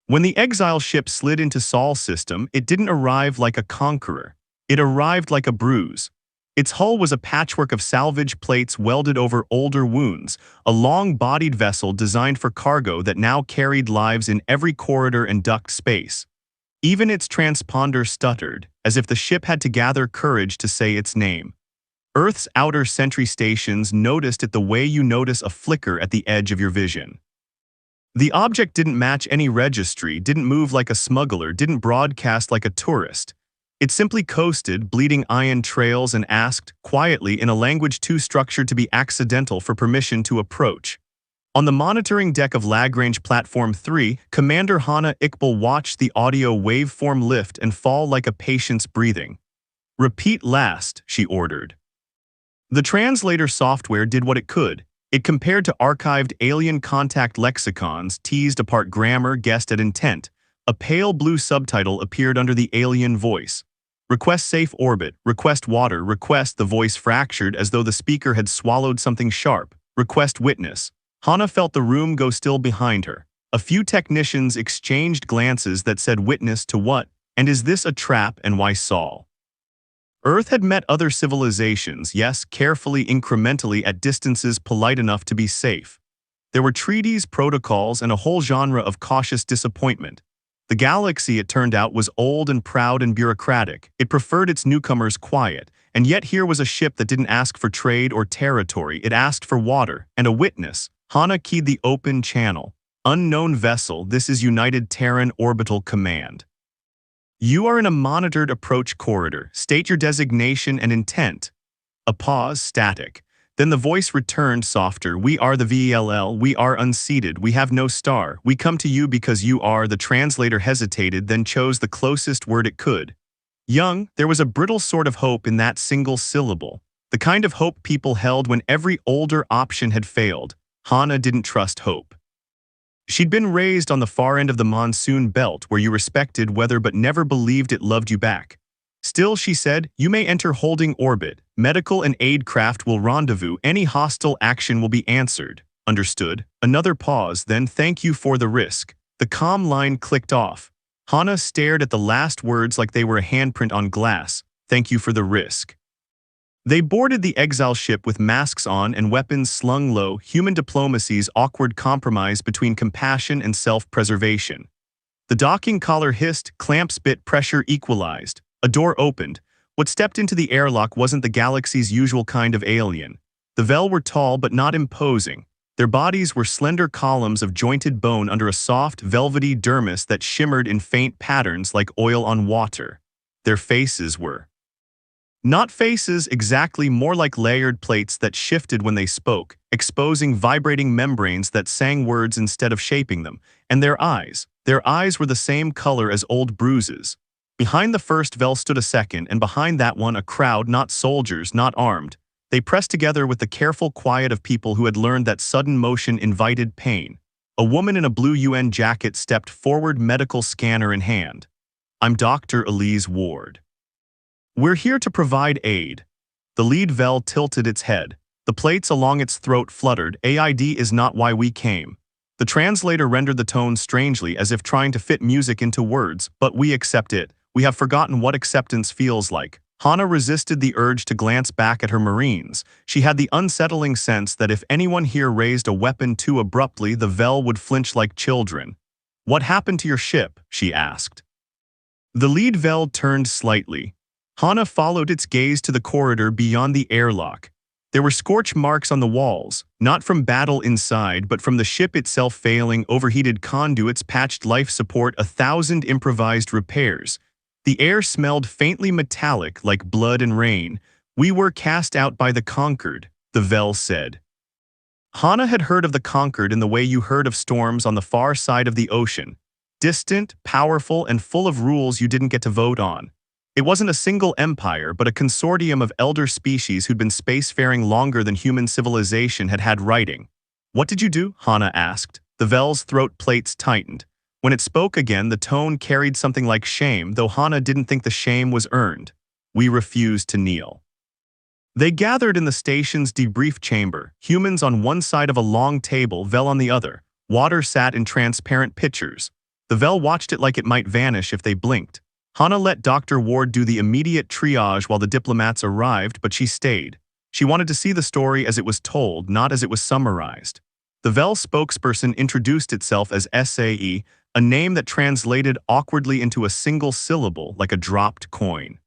When the exile ship slid into Sol's system, it didn't arrive like a conqueror. It arrived like a bruise. Its hull was a patchwork of salvage plates welded over older wounds, a long-bodied vessel designed for cargo that now carried lives in every corridor and duct space. Even its transponder stuttered, as if the ship had to gather courage to say its name. Earth's outer sentry stations noticed it the way you notice a flicker at the edge of your vision. The object didn't match any registry, didn't move like a smuggler, didn't broadcast like a tourist. It simply coasted, bleeding iron trails, and asked, quietly, in a language too structured to be accidental, for permission to approach. On the monitoring deck of Lagrange Platform 3, Commander Hannah Iqbal watched the audio waveform lift and fall like a patient's breathing. "Repeat last," she ordered. The translator software did what it could. It compared to archived alien contact lexicons, teased apart grammar, guessed at intent. A pale blue subtitle appeared under the alien voice. "Request safe orbit, request water, request," the voice fractured as though the speaker had swallowed something sharp. "Request witness." Hannah felt the room go still behind her. A few technicians exchanged glances that said, "Witness to what? And is this a trap, and why Sol?" Earth had met other civilizations, yes, carefully, incrementally, at distances polite enough to be safe. There were treaties, protocols, and a whole genre of cautious disappointment. The galaxy, it turned out, was old and proud and bureaucratic. It preferred its newcomers quiet, and yet here was a ship that didn't ask for trade or territory. It asked for water and a witness. Hannah keyed the open channel. "Unknown vessel, this is United Terran Orbital Command. You are in a monitored approach corridor. State your designation and intent." A pause, static. Then the voice returned, softer. "We are the VELL. We are unseated. We have no star. We come to you because you are." The translator hesitated, then chose the closest word it could. Young. There was a brittle sort of hope in that single syllable. The kind of hope people held when every older option had failed. Hannah didn't trust hope. She'd been raised on the far end of the monsoon belt, where you respected weather but never believed it loved you back. Still, she said, "You may enter holding orbit. Medical and aid craft will rendezvous. Any hostile action will be answered." "Understood." Another pause, then, "Thank you for the risk." The comm line clicked off. Hannah stared at the last words like they were a handprint on glass. "Thank you for the risk." They boarded the exile ship with masks on and weapons slung low, human diplomacy's awkward compromise between compassion and self-preservation. The docking collar hissed, clamps bit, pressure equalized. A door opened. What stepped into the airlock wasn't the galaxy's usual kind of alien. The VELL were tall but not imposing. Their bodies were slender columns of jointed bone under a soft, velvety dermis that shimmered in faint patterns like oil on water. Their faces were not faces exactly, more like layered plates that shifted when they spoke, exposing vibrating membranes that sang words instead of shaping them. And their eyes were the same color as old bruises. Behind the first VELL stood a second, and behind that one a crowd, not soldiers, not armed. They pressed together with the careful quiet of people who had learned that sudden motion invited pain. A woman in a blue UN jacket stepped forward, medical scanner in hand. "I'm Dr. Elise Ward. We're here to provide aid." The lead VELL tilted its head. The plates along its throat fluttered. "AID is not why we came." The translator rendered the tone strangely, as if trying to fit music into words. "But we accept it. We have forgotten what acceptance feels like." Hannah resisted the urge to glance back at her Marines. She had the unsettling sense that if anyone here raised a weapon too abruptly, the VELL would flinch like children. "What happened to your ship?" she asked. The lead VELL turned slightly. Hannah followed its gaze to the corridor beyond the airlock. There were scorch marks on the walls, not from battle inside, but from the ship itself failing, overheated conduits, patched life support, 1,000 improvised repairs. The air smelled faintly metallic, like blood and rain. "We were cast out by the conquered," the VELL said. Hannah had heard of the conquered in the way you heard of storms on the far side of the ocean. Distant, powerful, and full of rules you didn't get to vote on. It wasn't a single empire, but a consortium of elder species who'd been spacefaring longer than human civilization had had writing. "What did you do?" Hannah asked. The VELL's throat plates tightened. When it spoke again, the tone carried something like shame, though Hannah didn't think the shame was earned. "We refused to kneel." They gathered in the station's debrief chamber, humans on one side of a long table, VELL on the other. Water sat in transparent pitchers. The Vel watched it like it might vanish if they blinked. Hana let Dr. Ward do the immediate triage while the diplomats arrived, but she stayed. She wanted to see the story as it was told, not as it was summarized. The Vel spokesperson introduced itself as SAE, a name that translated awkwardly into a single syllable like a dropped coin.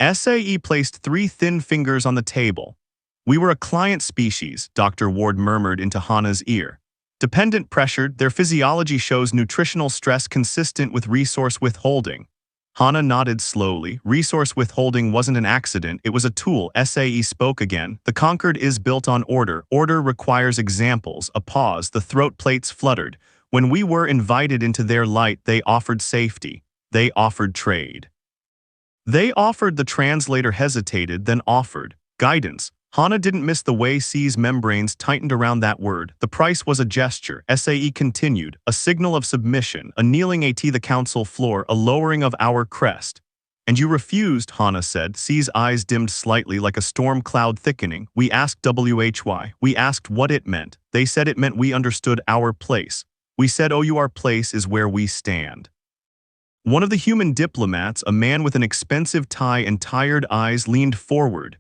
SAE placed 3 thin fingers on the table. "We were a client species," Dr. Ward murmured into Hana's ear. "Dependent pressured, their physiology shows nutritional stress consistent with resource withholding." Hana nodded slowly. "Resource withholding wasn't an accident, it was a tool." SAE spoke again. "The conquered is built on order. Order requires examples." A pause. The throat plates fluttered. "When we were invited into their light, they offered safety. They offered trade. They offered," the translator hesitated, then offered, "guidance." Hana didn't miss the way C's membranes tightened around that word. "The price was a gesture," SAE continued, "a signal of submission, a kneeling at the council floor, a lowering of our crest." "And you refused," Hana said. C's eyes dimmed slightly like a storm cloud thickening. "We asked HFY. We asked what it meant. They said it meant we understood our place. We said, oh, our place is where we stand." One of the human diplomats, a man with an expensive tie and tired eyes, leaned forward.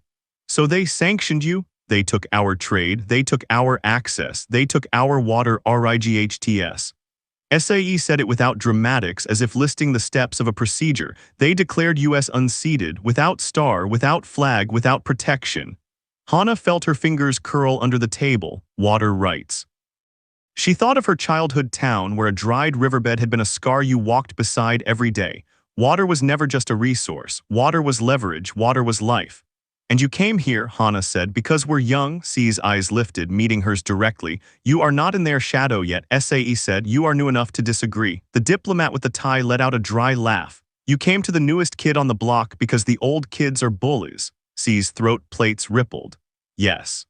"So they sanctioned you? They took our trade, they took our access, they took our water RIGHTS." SAE said it without dramatics, as if listing the steps of a procedure. "They declared US unseated, without star, without flag, without protection." Hana felt her fingers curl under the table. Water rights. She thought of her childhood town where a dried riverbed had been a scar you walked beside every day. Water was never just a resource. Water was leverage. Water was life. "And you came here," Hana said, "because we're young." C's eyes lifted, meeting hers directly. "You are not in their shadow yet," SAE said. "You are new enough to disagree." The diplomat with the tie let out a dry laugh. "You came to the newest kid on the block because the old kids are bullies." C's throat plates rippled. "Yes."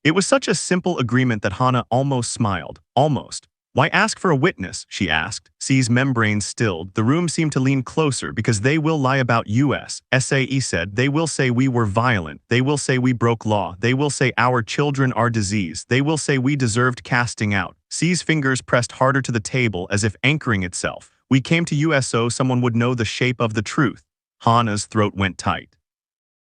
It was such a simple agreement that Hana almost smiled. Almost. "Why ask for a witness?" she asked. C's membranes stilled. The room seemed to lean closer. "Because they will lie about us," SAE said. "They will say we were violent. They will say we broke law. They will say our children are disease. They will say we deserved casting out." C's fingers pressed harder to the table as if anchoring itself. "We came to us so someone would know the shape of the truth." Hana's throat went tight.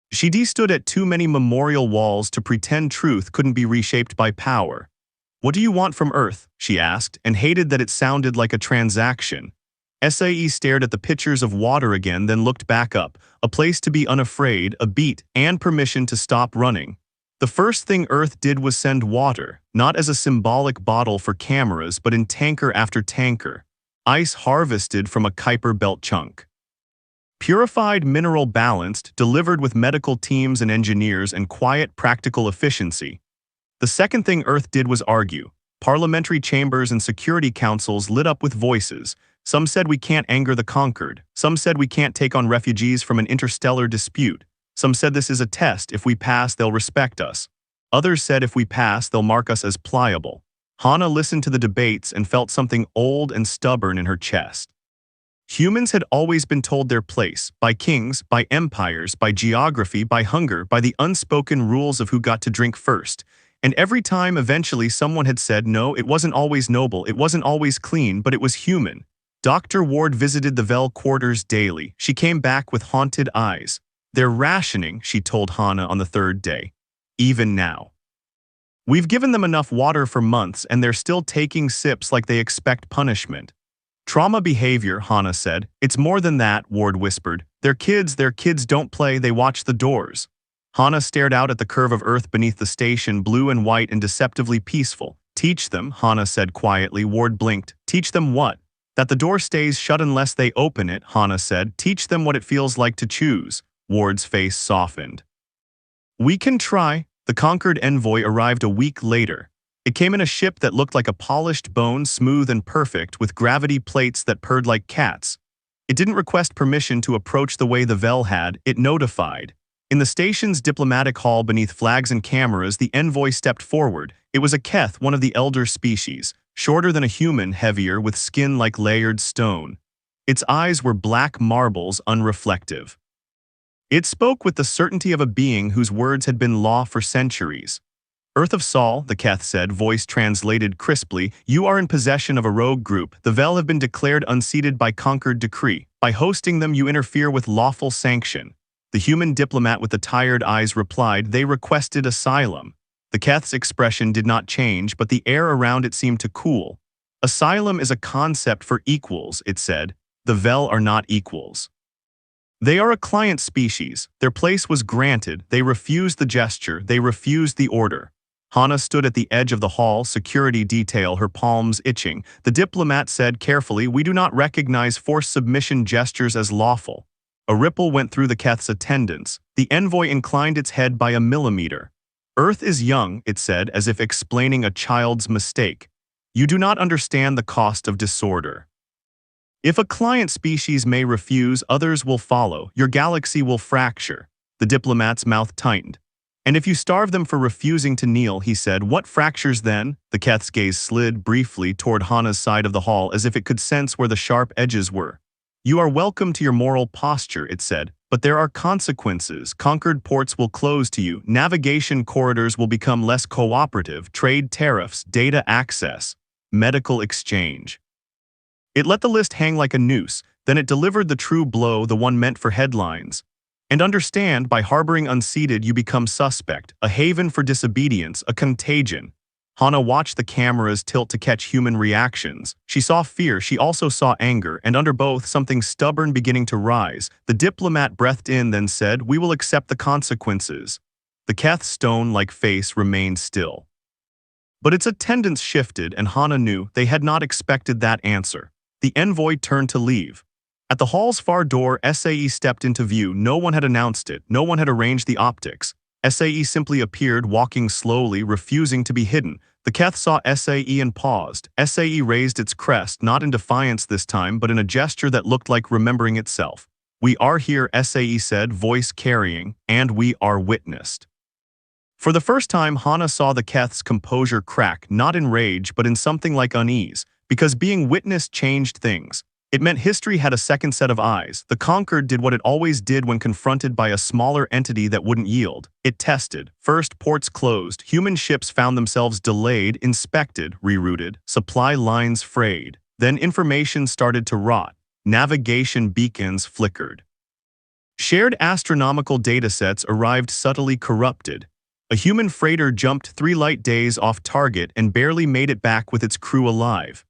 She stood at too many memorial walls to pretend truth couldn't be reshaped by power. "What do you want from Earth?" she asked, and hated that it sounded like a transaction. SAE stared at the pitchers of water again, then looked back up. "A place to be unafraid, a beat, and permission to stop running." The first thing Earth did was send water, not as a symbolic bottle for cameras, but in tanker after tanker. Ice harvested from a Kuiper Belt chunk. Purified mineral balanced, delivered with medical teams and engineers and quiet practical efficiency. The second thing Earth did was argue. Parliamentary chambers and security councils lit up with voices. Some said we can't anger the conquered. Some said we can't take on refugees from an interstellar dispute. Some said this is a test. If we pass, they'll respect us. Others said if we pass, they'll mark us as pliable. Hana listened to the debates and felt something old and stubborn in her chest. Humans had always been told their place, by kings, by empires, by geography, by hunger, by the unspoken rules of who got to drink first. And every time, eventually, someone had said, no, it wasn't always noble, it wasn't always clean, but it was human. Dr. Ward visited the Vel quarters daily. She came back with haunted eyes. "They're rationing," she told Hana on the third day. "Even now. We've given them enough water for months, and they're still taking sips like they expect punishment." "Trauma behavior," Hana said. "It's more than that," Ward whispered. Their kids don't play, they watch the doors." Hana stared out at the curve of Earth beneath the station, blue and white and deceptively peaceful. "Teach them," Hana said quietly. Ward blinked. "Teach them what?" "That the door stays shut unless they open it," Hana said. "Teach them what it feels like to choose." Ward's face softened. "We can try." The conquered envoy arrived a week later. It came in a ship that looked like a polished bone, smooth and perfect, with gravity plates that purred like cats. It didn't request permission to approach the way the Vel had, it notified. In the station's diplomatic hall beneath flags and cameras, the envoy stepped forward. It was a Keth, one of the elder species, shorter than a human, heavier, with skin like layered stone. Its eyes were black marbles, unreflective. It spoke with the certainty of a being whose words had been law for centuries. Earth of Sol, the Keth said, voice translated crisply, you are in possession of a rogue group. The Vel have been declared unseated by conquered decree. By hosting them, you interfere with lawful sanction. The human diplomat with the tired eyes replied, they requested asylum. The Keth's expression did not change, but the air around it seemed to cool. Asylum is a concept for equals, it said. The Vel are not equals. They are a client species. Their place was granted. They refused the gesture. They refused the order. Hana stood at the edge of the hall, security detail, her palms itching. The diplomat said carefully, we do not recognize forced submission gestures as lawful. A ripple went through the Keth's attendants. The envoy inclined its head by a millimeter. Earth is young, it said, as if explaining a child's mistake. You do not understand the cost of disorder. If a client species may refuse, others will follow. Your galaxy will fracture. The diplomat's mouth tightened. And if you starve them for refusing to kneel, he said, what fractures then? The Keth's gaze slid briefly toward Hana's side of the hall as if it could sense where the sharp edges were. You are welcome to your moral posture, it said, but there are consequences. Conquered ports will close to you. Navigation corridors will become less cooperative. Trade tariffs, data access, medical exchange. It let the list hang like a noose, then it delivered the true blow, the one meant for headlines. And understand, by harboring unseated, you become suspect, a haven for disobedience, a contagion. Hana watched the cameras tilt to catch human reactions. She saw fear, she also saw anger, and under both, something stubborn beginning to rise. The diplomat breathed in, then said, we will accept the consequences. The Keth's stone-like face remained still. But its attendants shifted, and Hana knew they had not expected that answer. The envoy turned to leave. At the hall's far door, SAE stepped into view. No one had announced it. No one had arranged the optics. SAE simply appeared, walking slowly, refusing to be hidden. The Keth saw SAE and paused. SAE raised its crest, not in defiance this time, but in a gesture that looked like remembering itself. We are here, SAE said, voice carrying, and we are witnessed. For the first time, Hana saw the Keth's composure crack, not in rage, but in something like unease. Because being witnessed changed things. It meant history had a second set of eyes. The conquered did what it always did when confronted by a smaller entity that wouldn't yield. It tested. First, ports closed. Human ships found themselves delayed, inspected, rerouted, supply lines frayed. Then information started to rot. Navigation beacons flickered. Shared astronomical datasets arrived subtly corrupted. A human freighter jumped 3 light days off target and barely made it back with its crew alive.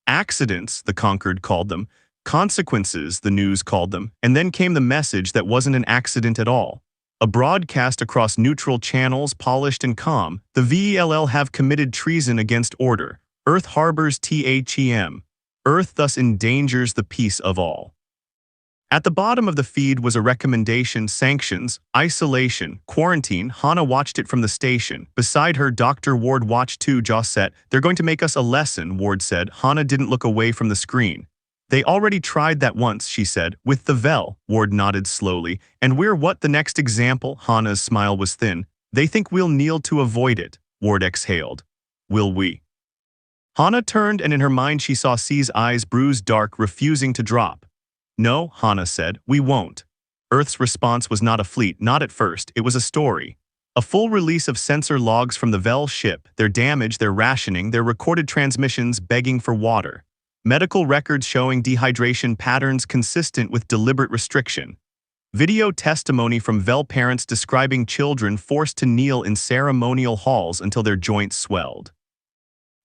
Accidents, the conquered called them. Consequences, the news called them. And then came the message that wasn't an accident at all. A broadcast across neutral channels, polished and calm. The VELL have committed treason against order. Earth harbors THEM. Earth thus endangers the peace of all. At the bottom of the feed was a recommendation: sanctions, isolation, quarantine. Hana watched it from the station. Beside her, Dr. Ward watched too, jaw set. They're going to make us a lesson, Ward said. Hana didn't look away from the screen. They already tried that once, she said. With the Vel, Ward nodded slowly. And we're what, the next example? Hana's smile was thin. They think we'll kneel to avoid it, Ward exhaled. Will we? Hana turned, and in her mind she saw C's eyes, bruised dark, refusing to drop. No, Hana said, we won't. Earth's response was not a fleet, not at first. It was a story. A full release of sensor logs from the Vel ship, their damage, their rationing, their recorded transmissions begging for water. Medical records showing dehydration patterns consistent with deliberate restriction. Video testimony from Vel parents describing children forced to kneel in ceremonial halls until their joints swelled.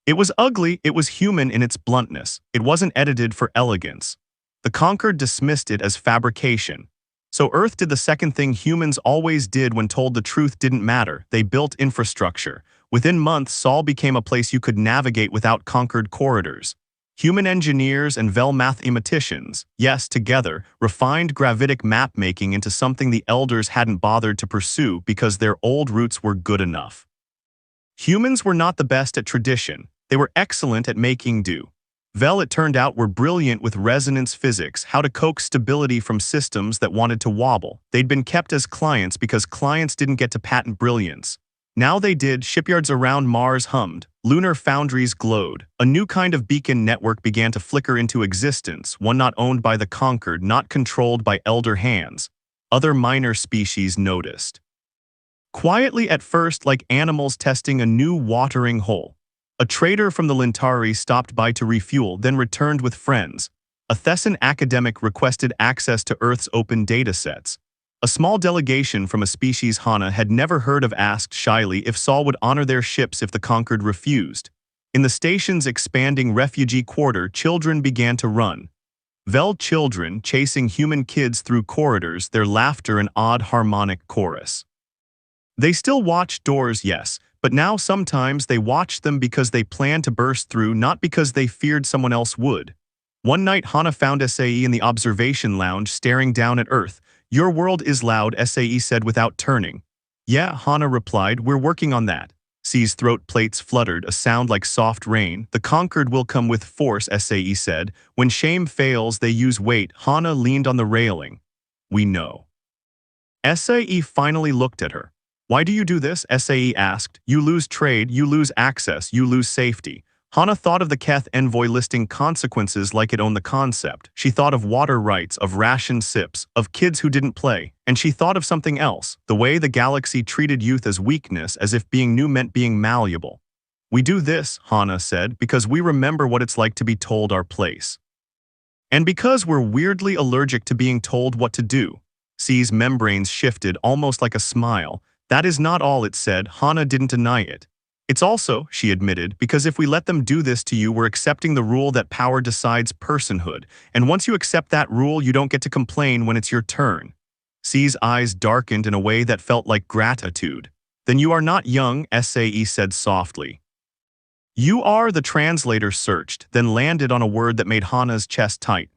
It was ugly, it was human in its bluntness. It wasn't edited for elegance. The conquered dismissed it as fabrication. So Earth did the second thing humans always did when told the truth didn't matter. They built infrastructure. Within months, Sol became a place you could navigate without conquered corridors. Human engineers and Vel mathematicians, yes, together, refined gravitic map-making into something the elders hadn't bothered to pursue because their old roots were good enough. Humans were not the best at tradition. They were excellent at making do. Vel, it turned out, were brilliant with resonance physics, how to coax stability from systems that wanted to wobble. They'd been kept as clients because clients didn't get to patent brilliance. Now they did. Shipyards around Mars hummed. Lunar foundries glowed. A new kind of beacon network began to flicker into existence, one not owned by the conquered, not controlled by elder hands. Other minor species noticed. Quietly at first, like animals testing a new watering hole. A trader from the Lintari stopped by to refuel, then returned with friends. A Thessan academic requested access to Earth's open datasets. A small delegation from a species Hana had never heard of asked shyly if Sol would honor their ships if the conquered refused. In the station's expanding refugee quarter, children began to run. Vel children chasing human kids through corridors, their laughter an odd harmonic chorus. They still watched doors, yes, but now sometimes they watched them because they planned to burst through, not because they feared someone else would. One night Hana found SAE in the observation lounge staring down at Earth. "Your world is loud," SAE said without turning. "Yeah," Hana replied, "we're working on that." C's throat plates fluttered, a sound like soft rain. "The conquered will come with force," SAE said. "When shame fails, they use weight." Hana leaned on the railing. "We know." SAE finally looked at her. "Why do you do this?" SAE asked. "You lose trade, you lose access, you lose safety." Hana thought of the Keth envoy listing consequences like it owned the concept. She thought of water rights, of ration sips, of kids who didn't play. And she thought of something else, the way the galaxy treated youth as weakness, as if being new meant being malleable. "We do this," Hana said, "because we remember what it's like to be told our place. And because we're weirdly allergic to being told what to do." C's membranes shifted, almost like a smile. "That is not all," it said. Hana didn't deny it. "It's also," she admitted, "because if we let them do this to you, we're accepting the rule that power decides personhood. And once you accept that rule, you don't get to complain when it's your turn." C's eyes darkened in a way that felt like gratitude. "Then you are not young," SAE said softly. "You are," the translator searched, then landed on a word that made Hana's chest tight.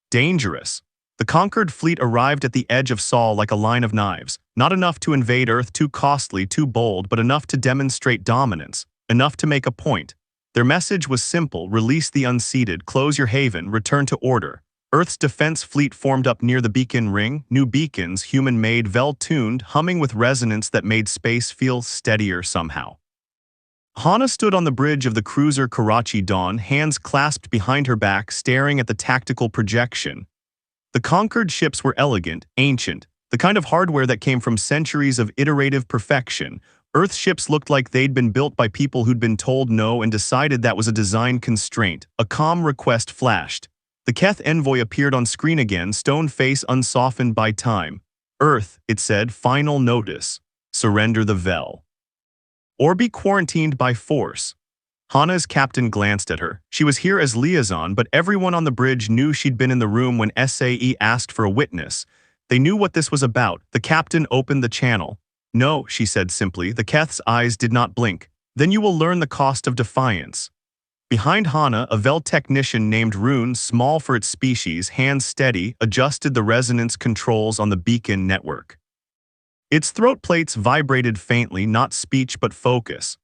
"Dangerous." The conquered fleet arrived at the edge of Sol like a line of knives. Not enough to invade Earth, too costly, too bold, but enough to demonstrate dominance, enough to make a point. Their message was simple: release the unseated, close your haven, return to order. Earth's defense fleet formed up near the beacon ring, new beacons, human-made, well-tuned, humming with resonance that made space feel steadier somehow. Hana stood on the bridge of the cruiser Karachi Dawn, hands clasped behind her back, staring at the tactical projection. The conquered ships were elegant, ancient, the kind of hardware that came from centuries of iterative perfection. Earth ships looked like they'd been built by people who'd been told no and decided that was a design constraint. A calm request flashed. The Keth envoy appeared on screen again, stone face unsoftened by time. "Earth," it said, "final notice. Surrender the Vel. Or be quarantined by force." Hana's captain glanced at her. She was here as liaison, but everyone on the bridge knew she'd been in the room when SAE asked for a witness. They knew what this was about. The captain opened the channel. "No," she said simply. The Keth's eyes did not blink. "Then you will learn the cost of defiance." Behind Hana, a Vel technician named Rune, small for its species, hands steady, adjusted the resonance controls on the beacon network. Its throat plates vibrated faintly, not speech but focus.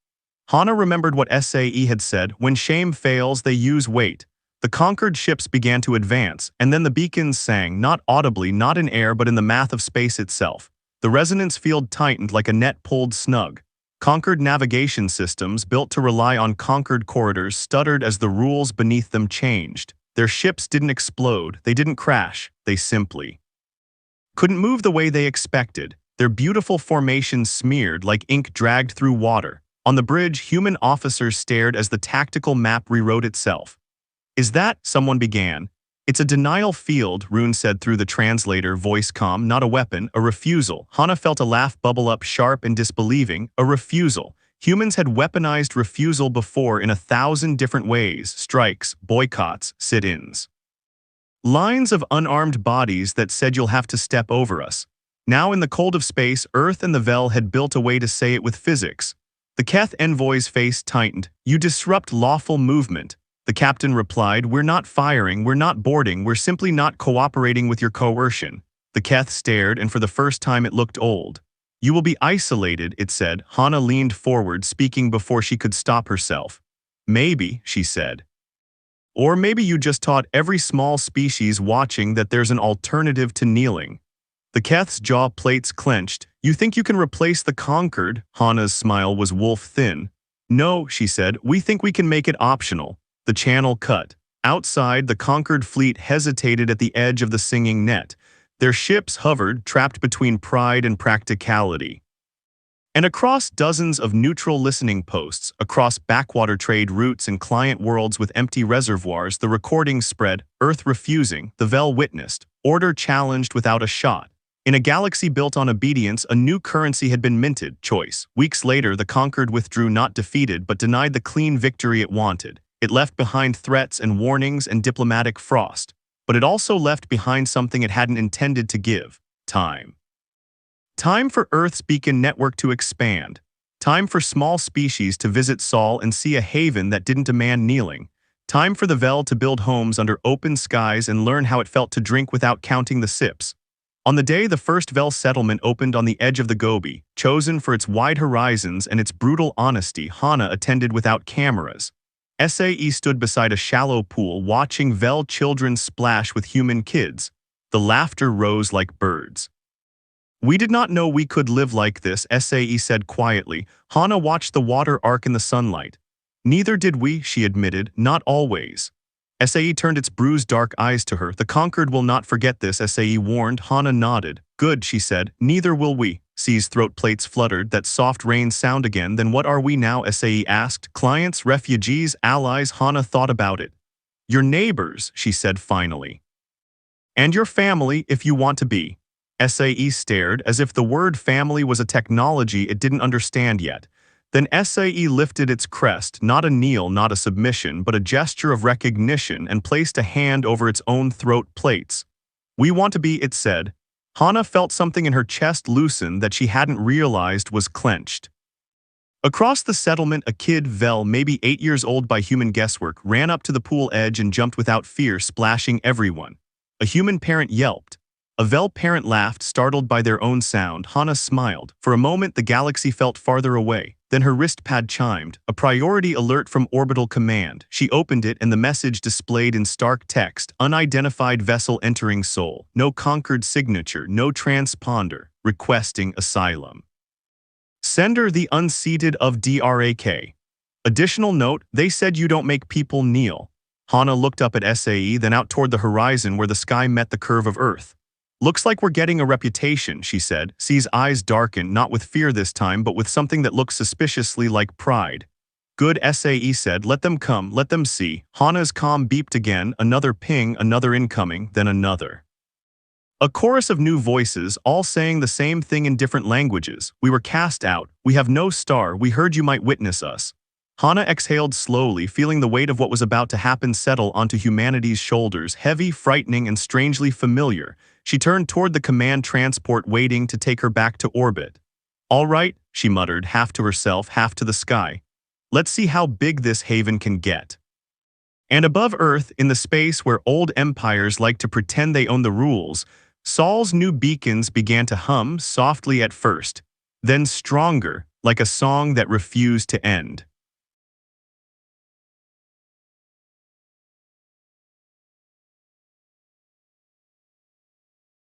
Hana remembered what SAE had said: when shame fails, they use weight. The conquered ships began to advance, and then the beacons sang, not audibly, not in air, but in the math of space itself. The resonance field tightened like a net pulled snug. Conquered navigation systems, built to rely on conquered corridors, stuttered as the rules beneath them changed. Their ships didn't explode, they didn't crash, they simply couldn't move the way they expected. Their beautiful formations smeared like ink dragged through water. On the bridge, human officers stared as the tactical map rewrote itself. "Is that," someone began. "It's a denial field," Rune said through the translator, voice calm, "not a weapon, a refusal." Hana felt a laugh bubble up, sharp and disbelieving. A refusal. Humans had weaponized refusal before in 1,000 different ways: strikes, boycotts, sit-ins. Lines of unarmed bodies that said, "You'll have to step over us." Now in the cold of space, Earth and the Vel had built a way to say it with physics. The Keth envoy's face tightened. "You disrupt lawful movement." The captain replied, "We're not firing, we're not boarding, we're simply not cooperating with your coercion." The Keth stared, and for the first time it looked old. "You will be isolated," it said. Hana leaned forward, speaking before she could stop herself. "Maybe," she said. "Or maybe you just taught every small species watching that there's an alternative to kneeling." The Keth's jaw plates clenched. "You think you can replace the conquered?" Hana's smile was wolf-thin. "No," she said, "we think we can make it optional." The channel cut. Outside, the conquered fleet hesitated at the edge of the singing net. Their ships hovered, trapped between pride and practicality. And across dozens of neutral listening posts, across backwater trade routes and client worlds with empty reservoirs, the recordings spread, Earth refusing, the Vel witnessed, order challenged without a shot. In a galaxy built on obedience, a new currency had been minted, choice. Weeks later, the conquered withdrew not defeated but denied the clean victory it wanted. It left behind threats and warnings and diplomatic frost. But it also left behind something it hadn't intended to give: time. Time for Earth's beacon network to expand. Time for small species to visit Sol and see a haven that didn't demand kneeling. Time for the Vel to build homes under open skies and learn how it felt to drink without counting the sips. On the day the first Vel settlement opened on the edge of the Gobi, chosen for its wide horizons and its brutal honesty, Hana attended without cameras. SAE stood beside a shallow pool watching Vel children splash with human kids. The laughter rose like birds. "We did not know we could live like this," SAE said quietly. Hana watched the water arc in the sunlight. "Neither did we," she admitted, "not always." SAE turned its bruised dark eyes to her. "The conquered will not forget this," SAE warned. Hana nodded. "Good," she said. "Neither will we." C's throat plates fluttered, that soft rain sound again. "Then what are we now?" SAE asked. "Clients, refugees, allies?" Hana thought about it. "Your neighbors," she said finally. "And your family, if you want to be." SAE stared, as if the word family was a technology it didn't understand yet. Then SAE lifted its crest, not a kneel, not a submission, but a gesture of recognition, and placed a hand over its own throat plates. "We want to be," it said. Hana felt something in her chest loosen that she hadn't realized was clenched. Across the settlement, a kid, Vel, maybe 8 years old by human guesswork, ran up to the pool edge and jumped without fear, splashing everyone. A human parent yelped. A Vel parent laughed, startled by their own sound. Hana smiled. For a moment, the galaxy felt farther away. Then her wrist pad chimed, a priority alert from Orbital Command. She opened it, and the message displayed in stark text: "Unidentified vessel entering Sol. No conquered signature, no transponder. Requesting asylum. Sender the unseated of DRAK. Additional note, they said you don't make people kneel." Hana looked up at SAE, then out toward the horizon where the sky met the curve of Earth. "Looks like we're getting a reputation," she said. C's eyes darkened, not with fear this time, but with something that looked suspiciously like pride. "Good," SAE said. "Let them come, let them see." Hana's comm beeped again, another ping, another incoming, then another. A chorus of new voices, all saying the same thing in different languages. "We were cast out. We have no star. We heard you might witness us." Hana exhaled slowly, feeling the weight of what was about to happen settle onto humanity's shoulders, heavy, frightening, and strangely familiar. She turned toward the command transport waiting to take her back to orbit. "All right," she muttered, half to herself, half to the sky. "Let's see how big this haven can get." And above Earth, in the space where old empires like to pretend they own the rules, Sol's new beacons began to hum, softly at first, then stronger, like a song that refused to end.